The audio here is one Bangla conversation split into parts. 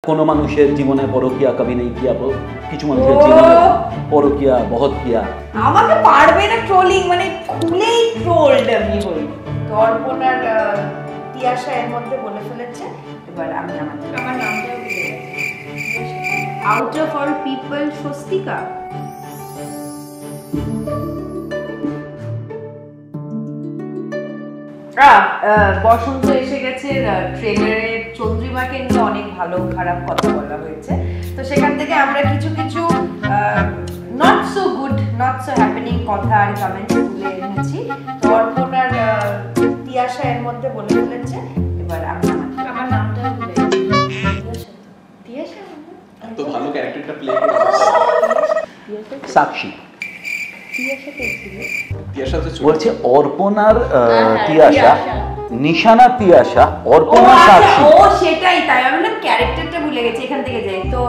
কোনো মানুষের জীবনে পরকিয়া কবি নেই কিয়া, কিছু মানুষের জীবনে পরকিয়া বহুত কিয়া। আমাকে পারবে না ট্রোলিং, মানে খুলেই ট্রোলড আমি হই। দর্পণার তিয়াশা এর মধ্যে বলে ফেলেছে। এবার আমি আমার নামটা বলে out of all people Swastika. বসন্ত এসে গেছে, ট্রেলারে চন্দ্রিমাকে নিয়ে অনেক ভালো খারাপ কথা বলা হয়েছে, তো সেখান থেকে আমরা কিছু কিছু not so good not so happening কথা আর কমেন্টস তুলে এনেছি। দর্পণার তিয়াশা এর মধ্যে বলে ফেলেছে। এবার আমি আমার নামটা বলে তিয়াশা তো ভালো ক্যারেক্টারটা প্লে করেছে সাক্ষী। বলছে অর্পণার তিয়াশা, নিশানা তিয়াশা, অর্পণা সাক্ষী। ও সেটাই, তাই আমি না ক্যারেক্টারটা ভুলে গেছি, এখান থেকে যাই তো।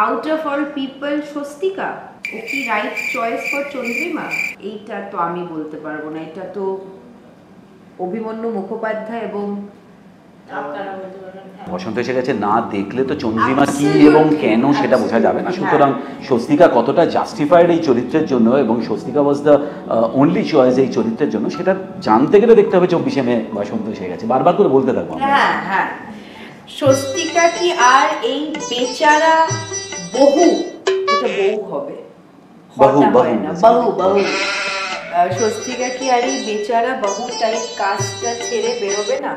Out of all people Swastika, ও কি রাইট চয়েস ফর চন্দ্রিমা? এইটা তো আমি বলতে পারবো না, এটা তো অভিমন্যু মুখোপাধ্যায় এবং বসন্ত এসে গেছে না দেখলে তো চন্দ্রিমা কি এবং কেন সেটা বোঝা যাবে না। সুতরাং স্বস্তিকা কতটা জাস্টিফাইড এই চরিত্রের জন্য এবং Swastika was the only choice এই চরিত্রের জন্য, সেটা জানতে গেলে দেখতে হবে 24শে মে বসন্ত এসে গেছে। বারবার করে বলতে থাকবো। হ্যাঁ হ্যাঁ, স্বস্তিকা কি আর এই বেচারা বহু, ওটা বহু হবে, বহু বহু স্বস্তিকা কি আর এই বেচারা বহু টাইপ কাজটা ছেড়ে বেরোবে না?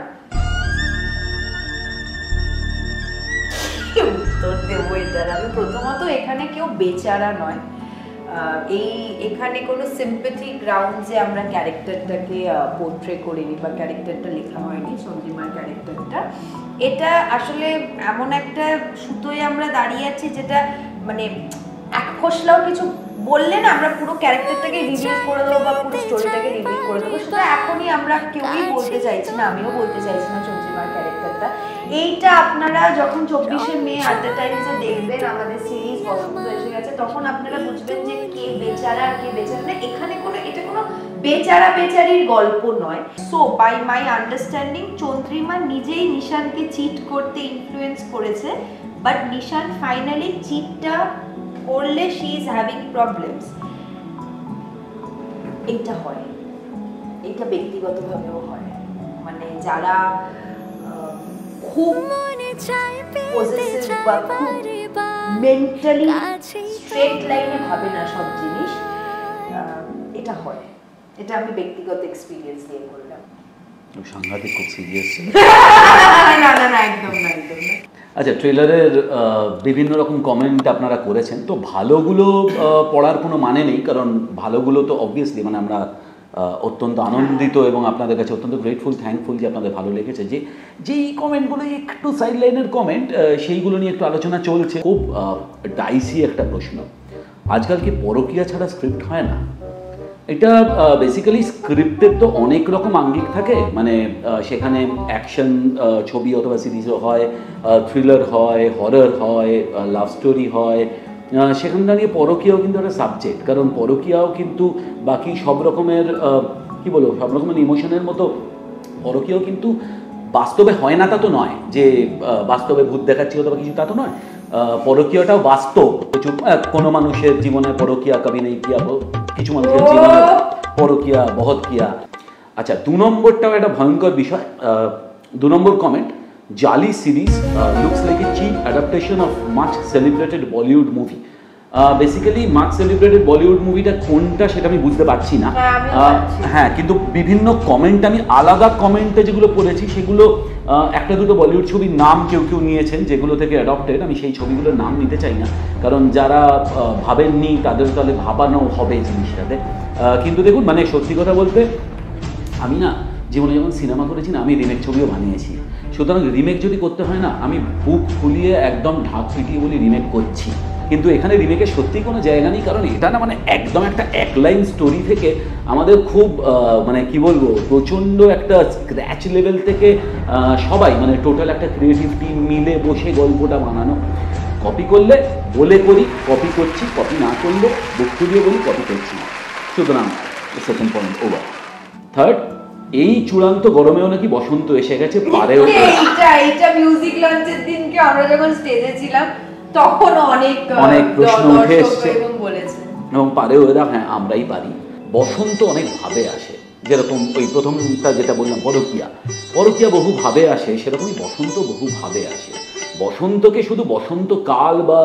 উত্তর দেবো এটার আমি। প্রথমত এখানে কেউ বেচারা নয়, এখানে কোনো সিম্প্যাথি গ্রাউন্ডে আমরা ক্যারেক্টারটাকে পোর্ট্রে করিনি বা ক্যারেক্টারটা লেখা হয়নি, চন্দ্রিমার ক্যারেক্টারটা। এটা আসলে এমন একটা সুতোয় আমরা দাঁড়িয়ে আছি যেটা মানে এক ফসলাও কিছু বললে না আমরা পুরো ক্যারেক্টারটাকে রিভিল করে দেবো বা পুরো স্টোরিটাকে রিভিল করে দেবো, সেটা এখনই আমরা কেউই বলতে চাইছি না, আমিও বলতে চাইছি না চন্দ্রিমার ক্যারেক্টারটা। এইটা আপনারা যখন 24শে মে আড্ডা টাইমসে দেখবেন আমাদের সিরিজ বসন্ত এসে গেছে, তখন আপনারা বুঝবেন যে কে বেচারা আর কে বেচারা না। এখানে কোনো এটা কোনো বেচারা বেচারির গল্প নয়। So by my understanding Chandrima নিজেই নিশানকে চিট করতে ইনফ্লুয়েন্স করেছে, বাট নিশান ফাইনালি চিটটা করলে শি ইজ হ্যাভিং প্রবলেমস। এটা হয়, এটা ব্যক্তিগতভাবেও হয়, মানে যারা খুব পজেসিভ বা খুব মেন্টালি স্ট্রেট লাইনে ভাবে না সব জিনিস, এটা হয়। এটা আমি ব্যক্তিগত এক্সপিরিয়েন্স দিয়ে বললাম। সাংঘাতিক, খুব সিরিয়াস। না না না, একদম না, একদম না। আচ্ছা, ট্রেলারের বিভিন্ন রকম কমেন্ট আপনারা করেছেন, তো ভালোগুলো পড়ার কোনো মানে নেই, কারণ ভালোগুলো তো অবভিয়াসলি মানে আমরা অত্যন্ত আনন্দিত এবং আপনাদের কাছে অত্যন্ত গ্রেটফুল, থ্যাঙ্কফুল যে আপনাদের ভালো লেগেছে। যেই কমেন্টগুলো একটু সাইড লাইনের কমেন্ট, সেইগুলো নিয়ে একটু আলোচনা চলছে। খুব ডাইসি একটা প্রশ্ন, আজকাল কি পরকীয়া ছাড়া স্ক্রিপ্ট হয় না? এটা বেসিক্যালি স্ক্রিপ্টের তো অনেক রকম আঙ্গিক থাকে, মানে সেখানে অ্যাকশন ছবি অথবা সিরিজও হয়, থ্রিলার হয়, হরর হয়, লাভ স্টোরি হয়, সেখানে দাঁড়িয়ে পরকীয়াও কিন্তু একটা সাবজেক্ট, কারণ পরকীয়াও কিন্তু বাকি সব রকমের কী বলবো সব রকমের ইমোশনের মতো পরকীয়াও কিন্তু বাস্তবে হয় না, তা তো নয় যে বাস্তবে ভূত দেখাচ্ছি অথবা কিছু, তা তো নয়। পরকীয়াটাও বাস্তব, কোনো মানুষের জীবনে পরকীয়া কবি নেই কিয়া, কিছু মানুষের জীবনে পরকীয়া বহুত কিয়া। আচ্ছা, 2 নম্বরটাও একটা ভয়ঙ্কর বিষয়। 2 নম্বর কমেন্ট, জালি series looks like a cheap adaptation of much celebrated Bollywood movie. Basically much celebrated Bollywood মুভিটা কোনটা সেটা আমি বুঝতে পারছি না। হ্যাঁ, কিন্তু বিভিন্ন কমেন্ট আমি আলাদা কমেন্টে যেগুলো পড়েছি সেগুলো একটা দুটো বলিউড ছবির নাম কেউ কেউ নিয়েছেন যেগুলো থেকে অ্যাডপ্টেড। আমি সেই ছবিগুলোর নাম নিতে চাই না, কারণ যারা ভাবেননি তাদের তাহলে ভাবানো হবে জিনিসটাতে। কিন্তু দেখুন, মানে সত্যি কথা বলতে আমি না জীবনে যখন সিনেমা করেছি না, আমি রিমেক ছবিও বানিয়েছি। সুতরাং রিমেক যদি করতে হয় না, আমি বুক ফুলিয়ে একদম ঢাক পিটিয়ে বলি রিমেক করছি। কিন্তু এখানে রিমেকের সত্যিই কোনো জায়গা নেই, কারণ এটা না মানে একদম একটা এক লাইন স্টোরি থেকে আমাদের খুব মানে কি বলবো প্রচণ্ড একটা স্ক্র্যাচ লেভেল থেকে সবাই মানে টোটাল একটা ক্রিয়েটিভ টিম মিলে বসে গল্পটা বানানো। কপি করলে বলে করি কপি করছি, কপি না করলে বুক ফুলিয়ে বলি কপি করছি না। সুতরাং সেকেন্ড পয়েন্ট ওভার। থার্ড, এই চূড়ান্ত গরমেও নাকি বসন্ত এসে গেছে, পারেও এইটা মিউজিক লঞ্চের দিনকে আমরা যখন স্টেজে ছিলাম তখন অনেক প্রশ্ন উঠে এসছে এবং বলেছে এবং পারেও এরা, হ্যাঁ আমরাই পারি। বসন্ত অনেক ভাবে আসে, যেরকম ওই প্রথমটা যেটা বললাম পরকীয়া বহু ভাবে আসে, সেরকমই বসন্ত বহু ভাবে আসে। বসন্তকে শুধু বসন্তকাল বা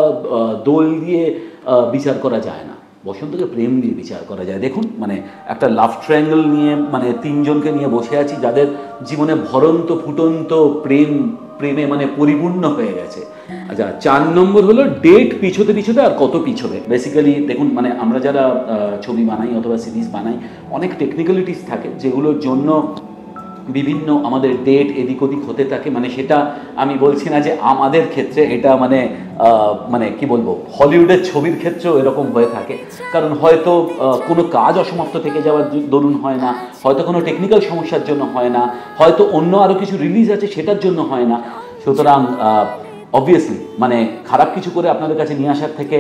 দোল দিয়ে বিচার করা যায় না, বসন্তকে প্রেম দিয়ে বিচার করা যায়। দেখুন মানে একটা লাভ ট্রায়াঙ্গেল নিয়ে, মানে তিনজনকে নিয়ে বসে আছি যাদের জীবনে ভরন্ত ফুটন্ত প্রেমে মানে পরিপূর্ণ হয়ে গেছে। আচ্ছা, 4 নম্বর হলো ডেট পিছোতে আর কত পিছোবে। বেসিক্যালি দেখুন, মানে আমরা যারা ছবি বানাই অথবা সিরিজ বানাই, অনেক টেকনিক্যালিটিস থাকে যেগুলোর জন্য বিভিন্ন আমাদের ডেট এদিক ওদিক হতে থাকে। মানে সেটা আমি বলছি না যে আমাদের ক্ষেত্রে, এটা মানে কি বলবো, হলিউডের ছবির ক্ষেত্রেও এরকম হয়ে থাকে। কারণ হয়তো কোনো কাজ অসমাপ্ত থেকে যাওয়ার দরুন হয় না, হয়তো কোনো টেকনিক্যাল সমস্যার জন্য হয় না, হয়তো অন্য আরও কিছু রিলিজ আছে সেটার জন্য হয় না। সুতরাং অবভিয়াসলি মানে খারাপ কিছু করে আপনাদের কাছে নিয়ে আসার থেকে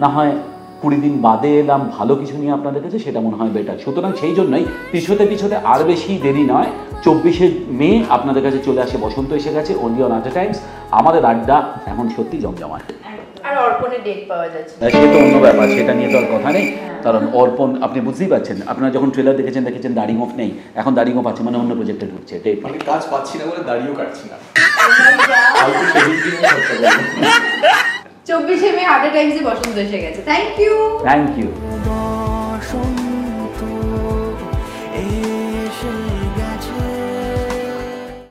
না হয় 20 দিন বাদে এলাম ভালো কিছু নিয়ে আপনাদের কাছে, সেটা মনে হয় বেটার। সুতরাং সেই জন্যই পিছোতে আর বেশি দেরি নয়, 24শে মে আপনাদের কাছে চলে আসে বসন্ত এসে গেছে, অনলি অন আড্ডা টাইমস। আমাদের আড্ডা এখন সত্যি জমজমাট। আর অর্পণের ডেট পাওয়া যাচ্ছে, সে তো অন্য ব্যাপার, সেটা নিয়ে তো আর কথা নেই। কারণ অর্পণ আপনি বুঝতেই পারছেন, আপনারা যখন ট্রেলার দেখেছেন দাড়ি গোঁফ নেই, এখন দাড়ি গোঁফ আছে মানে অন্য প্রজেক্টে ঢুকছে। ডেট মানে কাজ পাচ্ছি না বলে দাড়িও কাটছি না। 24শে মে আড্ডা টাইমসে বসন্ত এসে গেছে। Thank you.